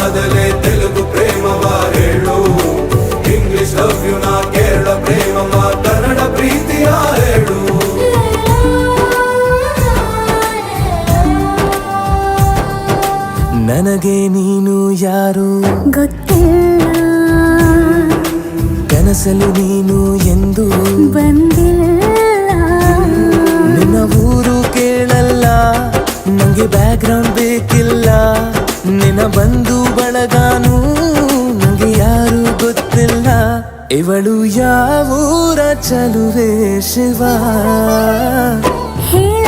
ಆದಲೆ ತೆಲುಗು ಪ್ರೇಮವ ಹೇಳು, English love you ನಾ ಕೇರಳ ಪ್ರೇಮವ ಕನ್ನಡ ಪ್ರೀತಿಯ ಹೇಳು. ನನಗೆ ನೀನು ಯಾರು ಗೊತ್ತಿಲ್ಲ, ಕನಸಲು ನೀನು ಎಂದು ಬಂದಿಲ್ಲ. ನಿನ್ನ ಊರು ಕೇಳಲ್ಲ, ನಂಗೆ ಬ್ಯಾಕ್ ಗ್ರೌಂಡ್ ಬೇಕಿಲ್ಲ. ನಿನ್ನ ಬಂಧು ಬಳಗಾನು ನಂಗೆ ಯಾರು ಗೊತ್ತಿಲ್ಲ. ಇವಳು ಯಾವೂರ ಚಲುವೆ ಶಿವ ಹೇಳ